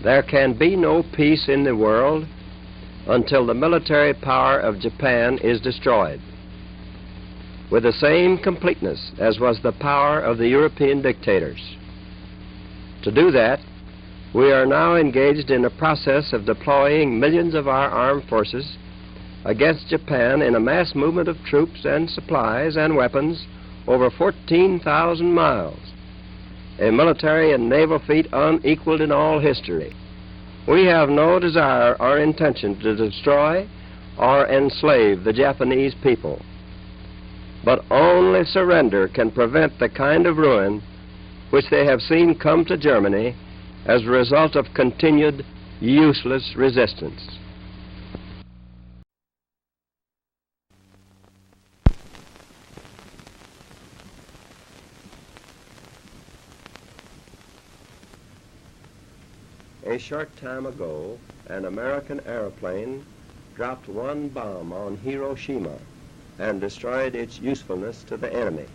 There can be no peace in the world until the military power of Japan is destroyed with the same completeness as was the power of the European dictators. To do that, we are now engaged in a process of deploying millions of our armed forces against Japan in a mass movement of troops and supplies and weapons over 14,000 miles, a military and naval feat unequaled in all history. We have no desire or intention to destroy or enslave the Japanese people, but only surrender can prevent the kind of ruin which they have seen come to Germany as a result of continued useless resistance. A short time ago, an American airplane dropped one bomb on Hiroshima and destroyed its usefulness to the enemy.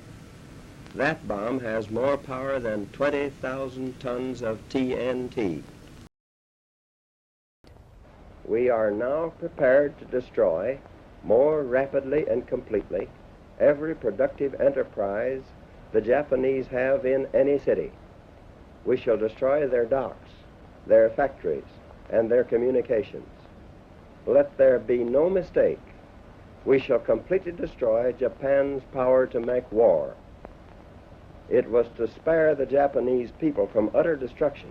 That bomb has more power than 20,000 tons of TNT. We are now prepared to destroy more rapidly and completely every productive enterprise the Japanese have in any city. We shall destroy their docks, their factories, and their communications. Let there be no mistake. We shall completely destroy Japan's power to make war. It was to spare the Japanese people from utter destruction.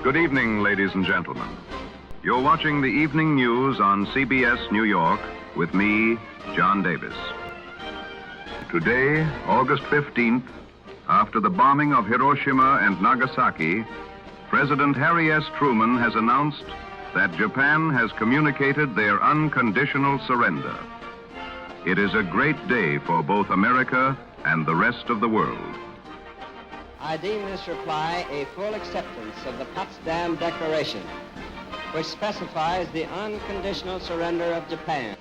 Good evening, ladies and gentlemen. You're watching the evening news on CBS New York with me, John Davis. Today, August 15th, after the bombing of Hiroshima and Nagasaki, President Harry S. Truman has announced that Japan has communicated their unconditional surrender. It is a great day for both America and the rest of the world. I deem this reply a full acceptance of the Potsdam Declaration, which specifies the unconditional surrender of Japan.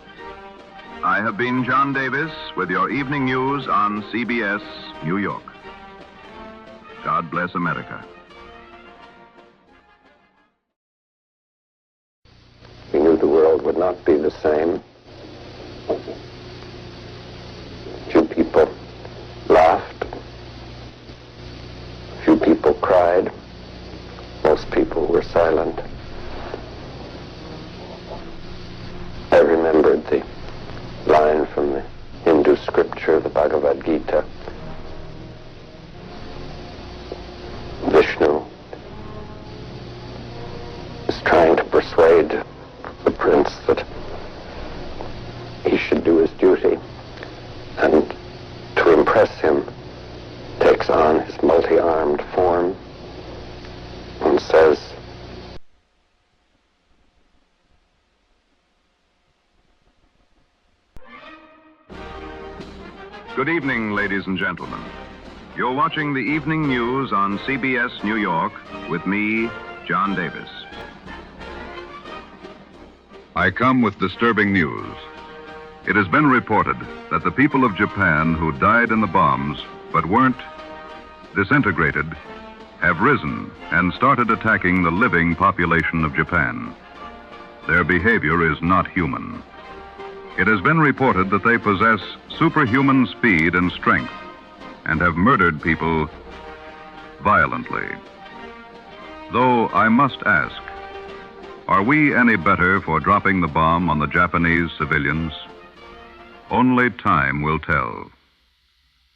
I have been John Davis with your evening news on CBS New York. God bless America. We knew the world would not be the same. Few people laughed. Few people cried. Most people were silent. I remembered the line from the Hindu scripture, the Bhagavad Gita. Vishnu is trying to persuade the prince that he should do his duty, and to impress him takes on his multi-armed form and says, Good evening, ladies and gentlemen. You're watching the evening news on CBS New York with me, John Davis. I come with disturbing news. It has been reported that the people of Japan who died in the bombs but weren't disintegrated have risen and started attacking the living population of Japan. Their behavior is not human. It has been reported that they possess superhuman speed and strength and have murdered people violently. Though I must ask, are we any better for dropping the bomb on the Japanese civilians? Only time will tell.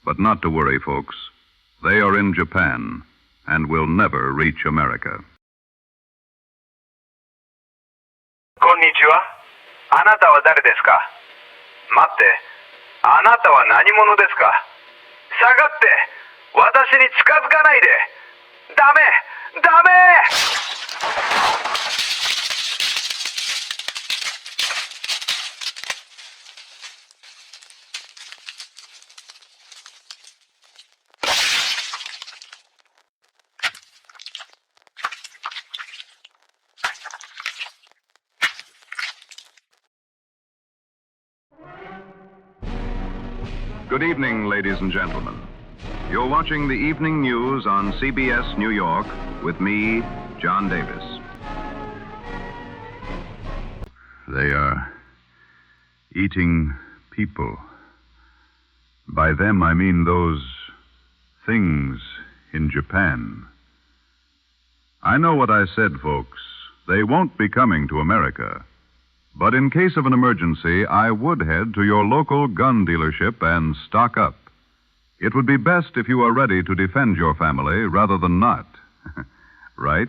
But not to worry, folks. They are in Japan and will never reach America. こんにちは。あなたは誰ですか？待って、あなたは何者ですか？下がって、私に近づかないで。ダメ、ダメ！ Good evening, ladies and gentlemen. You're watching the evening news on CBS New York with me, John Davis. They are eating people. By them, I mean those things in Japan. I know what I said, folks. They won't be coming to America. But in case of an emergency, I would head to your local gun dealership and stock up. It would be best if you are ready to defend your family rather than not. Right?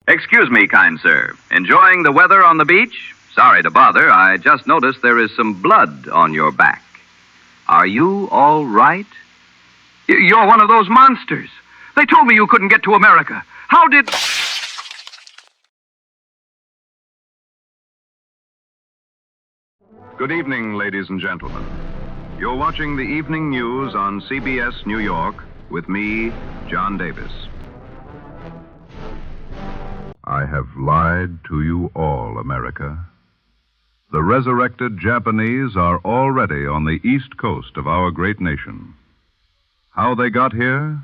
Excuse me, kind sir. Enjoying the weather on the beach? Sorry to bother. I just noticed there is some blood on your back. Are you all right? You're one of those monsters. They told me you couldn't get to America. How did... Good evening, ladies and gentlemen. You're watching the evening news on CBS New York with me, John Davis. I have lied to you all, America. The resurrected Japanese are already on the east coast of our great nation. How they got here,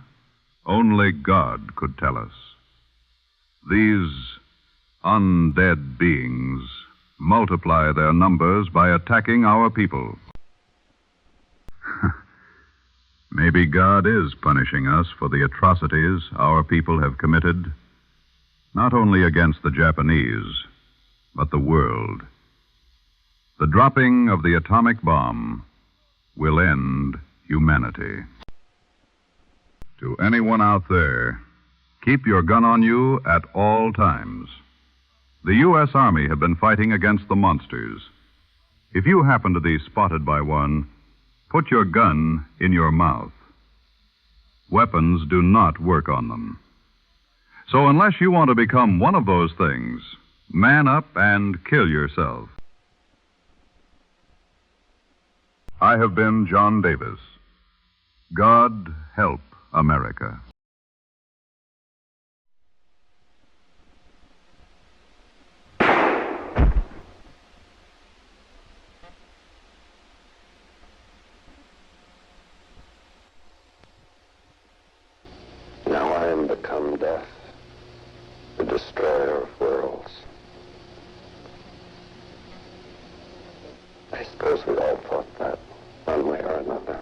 only God could tell us. These undead beings multiply their numbers by attacking our people. Maybe God is punishing us for the atrocities our people have committed, not only against the Japanese, but the world. The dropping of the atomic bomb will end humanity. To anyone out there, keep your gun on you at all times. The U.S. Army have been fighting against the monsters. If you happen to be spotted by one, put your gun in your mouth. Weapons do not work on them. So unless you want to become one of those things, man up and kill yourself. I have been John Davis. God help America. Now I am become death, the destroyer of worlds. I suppose we all thought that, one way or another.